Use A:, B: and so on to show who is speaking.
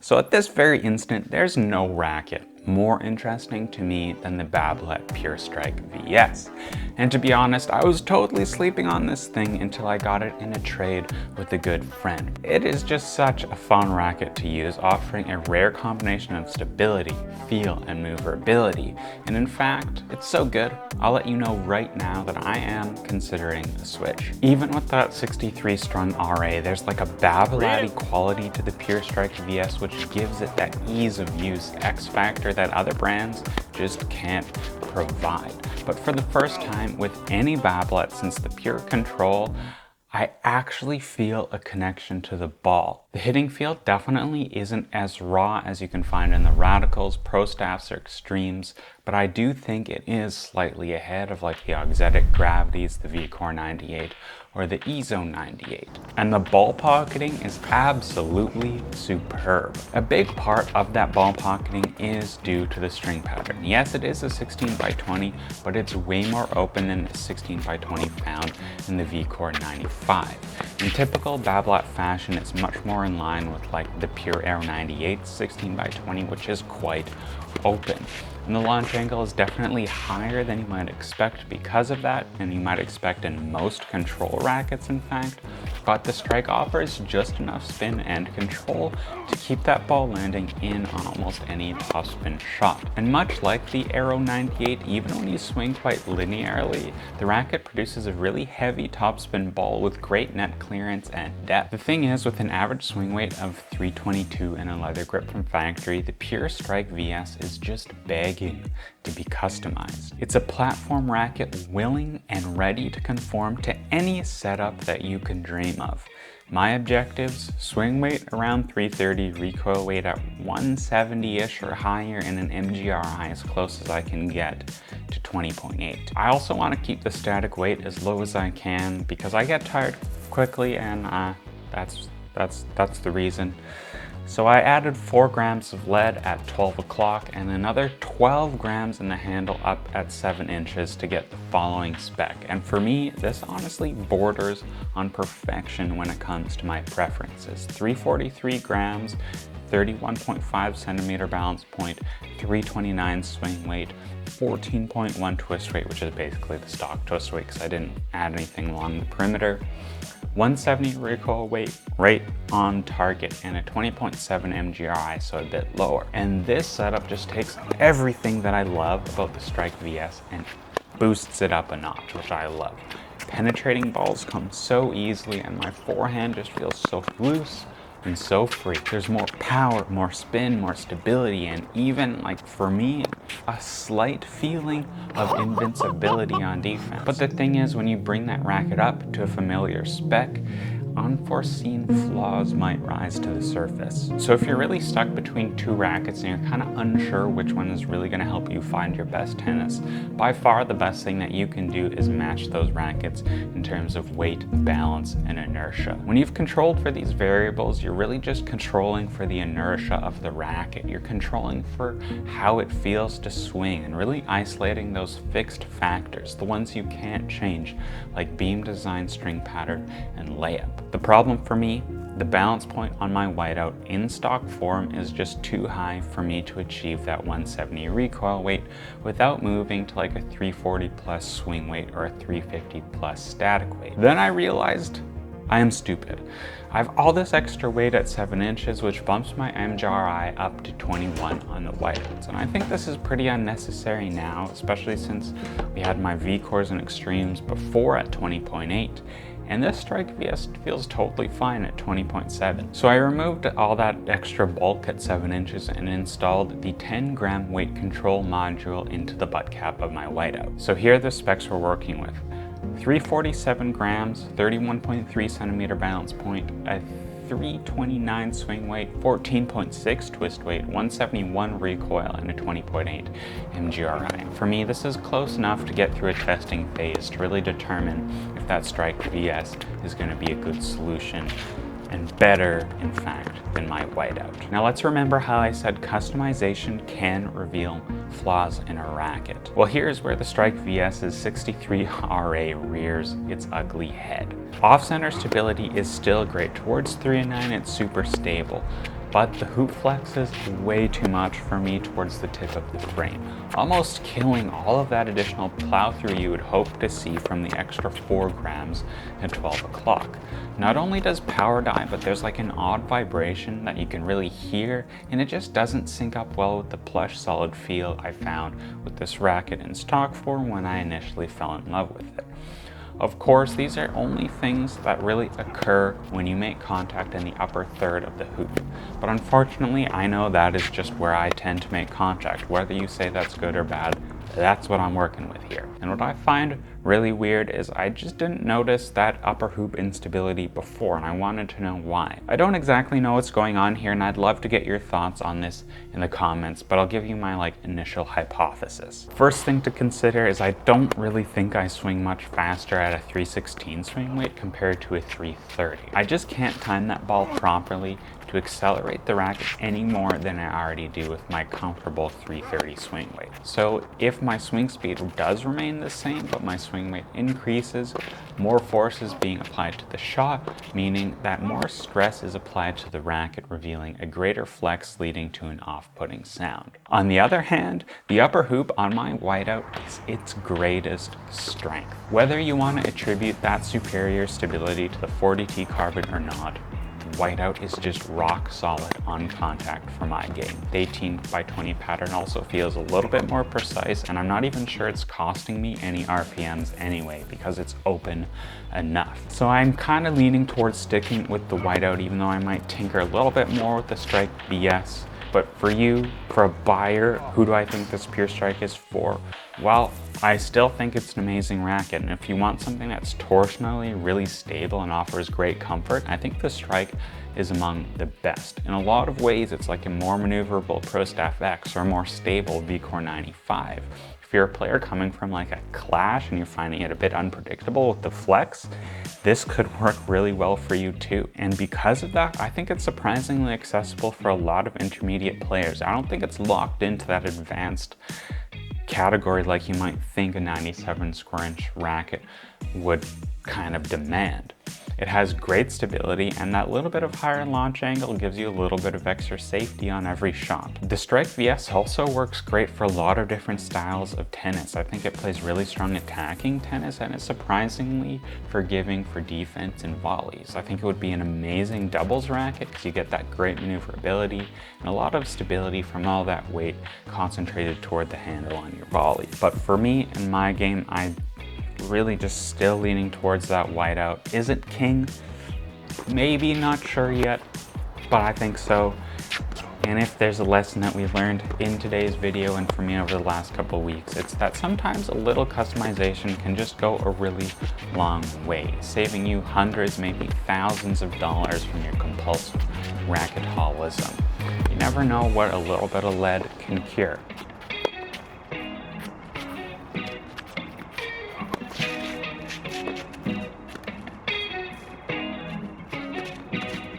A: So at this very instant, there's no racket more interesting to me than the Babolat Pure Strike VS. And to be honest, I was totally sleeping on this thing until I got it in a trade with a good friend. It is just such a fun racket to use, offering a rare combination of stability, feel, and maneuverability. And in fact, it's so good, I'll let you know right now that I am considering a switch. Even with that 63 strung RA, there's like a Babolat quality to the Pure Strike VS, which gives it that ease of use X factor that other brands just can't provide. But for the first time with any Babolat since the Pure Control, I actually feel a connection to the ball. The hitting feel definitely isn't as raw as you can find in the Radicals, Pro Staffs, or Extremes, but I do think it is slightly ahead of like the Auxetic Gravities, the VCore 98, or the EZone 98. And the ball pocketing is absolutely superb. A big part of that ball pocketing is due to the string pattern. Yes, it is a 16 by 20, but it's way more open than the 16 by 20 found in the VCore 95. In typical Babolat fashion, it's much more in line with like the Pure Aero 98 16 by 20, which is quite open. And the launch angle is definitely higher than you might expect because of that, and you might expect in most control rackets in fact, but the Strike offers just enough spin and control to keep that ball landing in on almost any topspin shot. And much like the Aero 98, even when you swing quite linearly, the racket produces a really heavy topspin ball with great net clearance and depth. The thing is, with an average swing weight of 322 and a leather grip from factory, the Pure Strike VS is just begging to be customized. It's a platform racket willing and ready to conform to any setup that you can dream of. My objectives: swing weight around 330, recoil weight at 170-ish or higher, and an MGRI as close as I can get to 20.8. I also want to keep the static weight as low as I can because I get tired quickly, and that's the reason. So I added 4 grams of lead at 12 o'clock and another 12 grams in the handle up at 7 inches to get the following spec. And for me, this honestly borders on perfection when it comes to my preferences. 343 grams, 31.5 centimeter balance point, 329 swing weight, 14.1 twist weight, which is basically the stock twist weight because I didn't add anything along the perimeter. 170 recoil weight, right on target, and a 20.7 MGRI, so a bit lower. And this setup just takes everything that I love about the Strike VS and boosts it up a notch, which I love. Penetrating balls come so easily, and my forehand just feels so loose and so free. There's more power, more spin, more stability, and even, like for me, a slight feeling of invincibility on defense. But the thing is, when you bring that racket up to a familiar spec, unforeseen flaws might rise to the surface. So if you're really stuck between two rackets and you're kind of unsure which one is really going to help you find your best tennis, by far the best thing that you can do is match those rackets in terms of weight, balance, and inertia. When you've controlled for these variables, you're really just controlling for the inertia of the racket. You're controlling for how it feels to swing and really isolating those fixed factors, the ones you can't change, like beam design, string pattern, and layup. The problem for me, the balance point on my Whiteout in stock form is just too high for me to achieve that 170 recoil weight without moving to like a 340 plus swing weight or a 350 plus static weight. Then I realized I am stupid. I have all this extra weight at 7 inches, which bumps my MGRI up to 21 on the Whiteouts. And I think this is pretty unnecessary now, especially since we had my VCores and Extremes before at 20.8. And this Strike VS feels totally fine at 20.7. So I removed all that extra bulk at 7 inches and installed the 10-gram weight control module into the butt cap of my Whiteout. So here are the specs we're working with. 347 grams, 31.3 centimeter balance point, a 329 swing weight, 14.6 twist weight, 171 recoil, and a 20.8 MGRI. For me, this is close enough to get through a testing phase to really determine if that Strike VS is going to be a good solution, and better, in fact, than my Whiteout. Now let's remember how I said customization can reveal flaws in a racket. Well, here's where the Strike VS's 63 RA rears its ugly head. Off-center stability is still great. Towards 3 and 9, it's super stable. but the hoop flexes way too much for me towards the tip of the frame, almost killing all of that additional plow through you would hope to see from the extra 4 grams at 12 o'clock. Not only does power die, but there's like an odd vibration that you can really hear, and it just doesn't sync up well with the plush solid feel I found with this racket in stock form when I initially fell in love with it. Of course, these are only things that really occur when you make contact in the upper third of the hoop. But unfortunately, I know that is just where I tend to make contact. Whether you say that's good or bad, that's what I'm working with here. And what I find really weird is I just didn't notice that upper hoop instability before, and I wanted to know why. I don't exactly know what's going on here, and I'd love to get your thoughts on this in the comments, but I'll give you my initial hypothesis. First thing to consider is I don't really think I swing much faster at a 316 swing weight compared to a 330. I just can't time that ball properly to accelerate the racket any more than I already do with my comfortable 330 swing weight. So if my swing speed does remain the same, but my swing weight increases, more force is being applied to the shot, meaning that more stress is applied to the racket, revealing a greater flex leading to an off-putting sound. On the other hand, the upper hoop on my whiteout is its greatest strength. Whether you want to attribute that superior stability to the 40T carbon or not, whiteout is just rock solid on contact for my game. The 18x20 pattern also feels a little bit more precise, and I'm not even sure it's costing me any RPMs anyway because it's open enough. So I'm kind of leaning towards sticking with the whiteout, even though I might tinker a little bit more with the Strike VS. But for you, for a buyer, who do I think this Pure Strike is for? Well, I still think it's an amazing racket, and if you want something that's torsionally really stable and offers great comfort, I think the Strike is among the best. In a lot of ways, it's like a more maneuverable Pro Staff X or a more stable VCore 95. If you're a player coming from a Clash and you're finding it a bit unpredictable with the flex, this could work really well for you too. And because of that, I think it's surprisingly accessible for a lot of intermediate players. I don't think it's locked into that advanced category like you might think a 97 square inch racket would kind of demand. It has great stability, and that little bit of higher launch angle gives you a little bit of extra safety on every shot. The Strike VS also works great for a lot of different styles of tennis. I think it plays really strong attacking tennis, and is surprisingly forgiving for defense and volleys. I think it would be an amazing doubles racket because you get that great maneuverability and a lot of stability from all that weight concentrated toward the handle on your volley. But for me, in my game, I really just still leaning towards that whiteout. Is it king? Maybe, not sure yet, but I think so. And if there's a lesson that we learned in today's video and for me over the last couple of weeks, it's that sometimes a little customization can just go a really long way, saving you hundreds, maybe thousands of dollars from your compulsive racket holism. You never know what a little bit of lead can cure.